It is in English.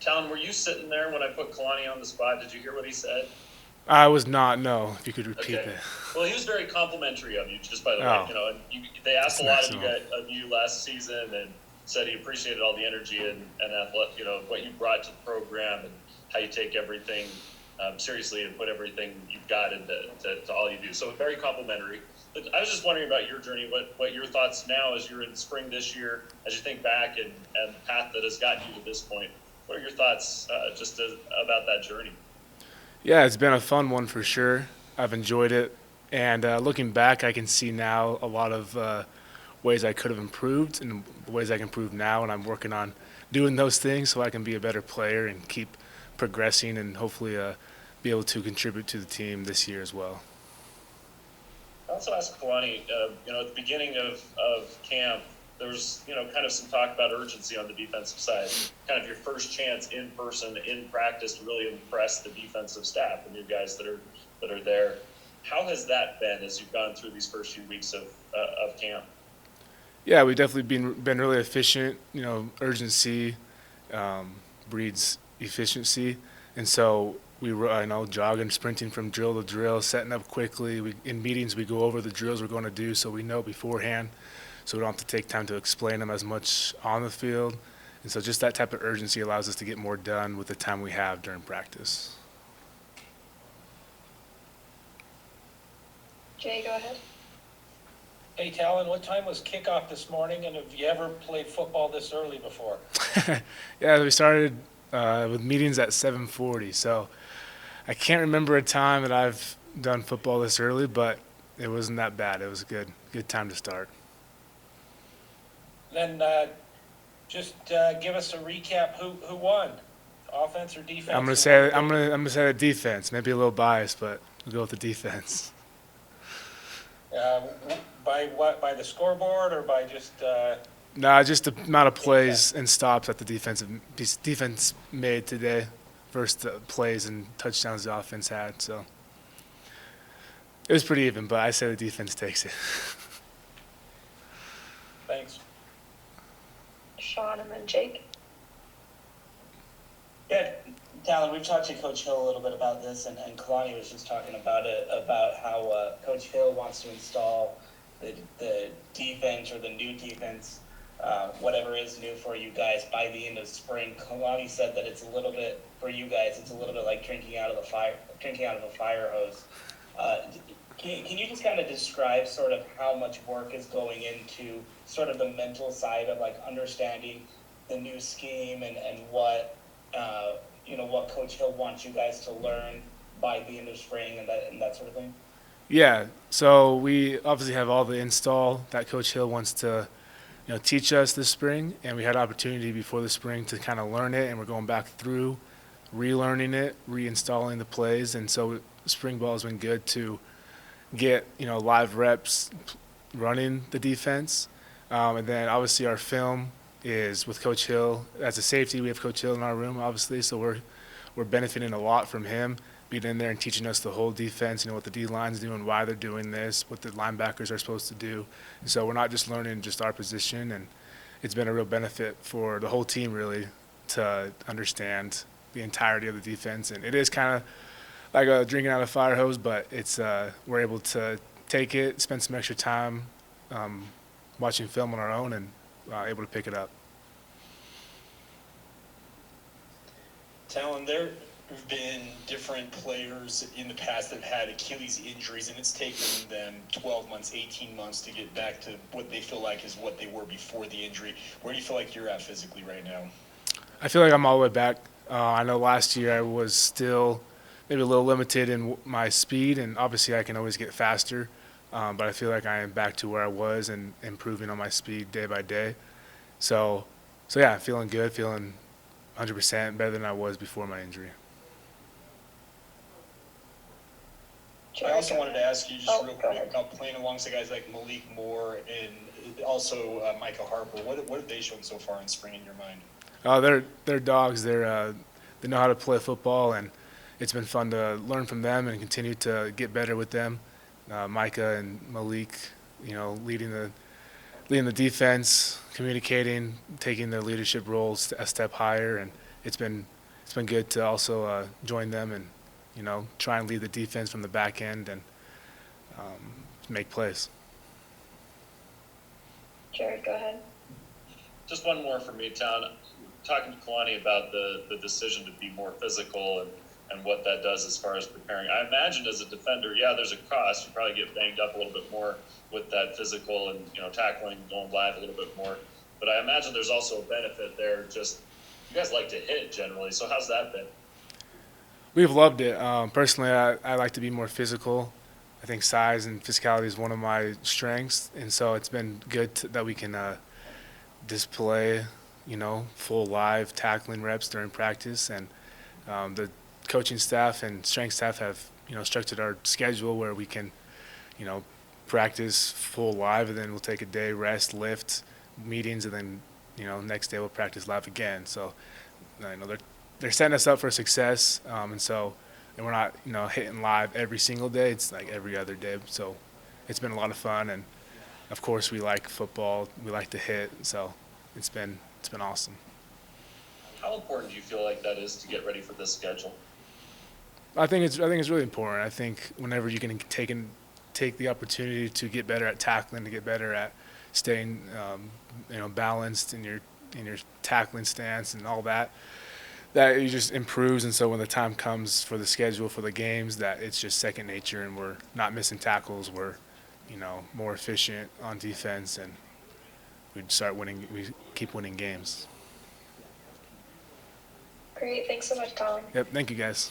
Talon, were you sitting there when I put Kalani on the spot? Did you hear what he said? I was not, no, if you could repeat Okay. that. Well, he was very complimentary of you, just by the way. Oh, And they asked that's a lot nice of of you him. guys, of you last season, and said he appreciated all the energy and athletic, what you brought to the program and how you take everything seriously and put everything you've got into to all you do. So very complimentary. But I was just wondering about your journey. What your thoughts now as you're in spring this year, as you think back and the path that has gotten you to this point. What are your thoughts about that journey? Yeah, it's been a fun one for sure. I've enjoyed it. And looking back, I can see now a lot of ways I could have improved and ways I can improve now. And I'm working on doing those things so I can be a better player and keep progressing and hopefully be able to contribute to the team this year as well. I also asked Kalani, at the beginning of camp, there was, kind of some talk about urgency on the defensive side. Kind of your first chance in person, in practice, to really impress the defensive staff, the new guys that are there. How has that been as you've gone through these first few weeks of camp? Yeah, we've definitely been really efficient. Urgency breeds efficiency, and so jogging, sprinting from drill to drill, setting up quickly. In meetings, we go over the drills we're going to do, so we know beforehand, so we don't have to take time to explain them as much on the field. And so just that type of urgency allows us to get more done with the time we have during practice. Jay, go ahead. Hey, Talon, what time was kickoff this morning, and have you ever played football this early before? Yeah, we started with meetings at 7:40, so I can't remember a time that I've done football this early, but it wasn't that bad. It was a good time to start. Then just give us a recap. Who won, offense or defense? I'm gonna say the defense. Maybe a little biased, but we'll go with the defense. Uh, by what? By the scoreboard or by just? Nah, just the amount of plays and stops that the defense made today versus the plays and touchdowns the offense had. So it was pretty even, but I say the defense takes it. Thanks. Sean and then Jake. Yeah, Talon, we've talked to Coach Hill a little bit about this, and Kalani was just talking about it, about how Coach Hill wants to install the defense or the new defense, whatever is new for you guys by the end of spring. Kalani said that it's a little bit, for you guys, it's a little bit like drinking out of a fire hose. Can you just kind of describe sort of how much work is going into sort of the mental side of like understanding the new scheme and what what Coach Hill wants you guys to learn by the end of spring and that sort of thing? Yeah, so we obviously have all the install that Coach Hill wants to teach us this spring, and we had opportunity before the spring to kind of learn it, and we're going back through relearning it, reinstalling the plays, and so spring ball has been good to get live reps running the defense, and then obviously our film is with Coach Hill as a safety. We have Coach Hill in our room, obviously, so we're benefiting a lot from him being in there and teaching us the whole defense. What the D line's doing, why they're doing this, what the linebackers are supposed to do. And so we're not just learning just our position, and it's been a real benefit for the whole team really to understand the entirety of the defense. And it is kind of like drinking out of a fire hose, but it's we're able to take it, spend some extra time watching film on our own, and able to pick it up. Talon, there have been different players in the past that have had Achilles injuries, and it's taken them 12 months, 18 months to get back to what they feel like is what they were before the injury. Where do you feel like you're at physically right now? I feel like I'm all the way back. I know last year I was still maybe a little limited in my speed, and obviously I can always get faster. But I feel like I am back to where I was and improving on my speed day by day. So yeah, feeling good, feeling 100% better than I was before my injury. I also wanted to ask you just real go quick ahead. about playing alongside guys like Malik Moore and also Micah Harper. What have they shown so far in spring in your mind? They're dogs. They know how to play football, and it's been fun to learn from them and continue to get better with them. Micah and Malik, leading the defense, communicating, taking their leadership roles a step higher, and it's been good to also join them and try and lead the defense from the back end and make plays. Jared, go ahead. Just one more for me, Talan. Talking to Kalani about the decision to be more physical and what that does as far as preparing. I imagine as a defender, yeah, there's a cost. You probably get banged up a little bit more with that physical and tackling, going live a little bit more. But I imagine there's also a benefit there. Just you guys like to hit generally, so how's that been? We've loved it. Personally, I like to be more physical. I think size and physicality is one of my strengths, and so it's been good that we can display, full live tackling reps during practice. And the coaching staff and strength staff have, structured our schedule where we can, practice full live, and then we'll take a day, rest, lift, meetings, and then, next day we'll practice live again. So, they're setting us up for success, and we're not, hitting live every single day. It's like every other day. So it's been a lot of fun, and of course we like football. We like to hit, so it's been awesome. How important do you feel like that is to get ready for this schedule? I think it's really important. I think whenever you can take the opportunity to get better at tackling, to get better at staying, balanced in your tackling stance and all that it just improves. And so when the time comes for the schedule for the games, that it's just second nature, and we're not missing tackles. We're, more efficient on defense, and we start winning. We keep winning games. Great. Thanks so much, Talan. Yep. Thank you, guys.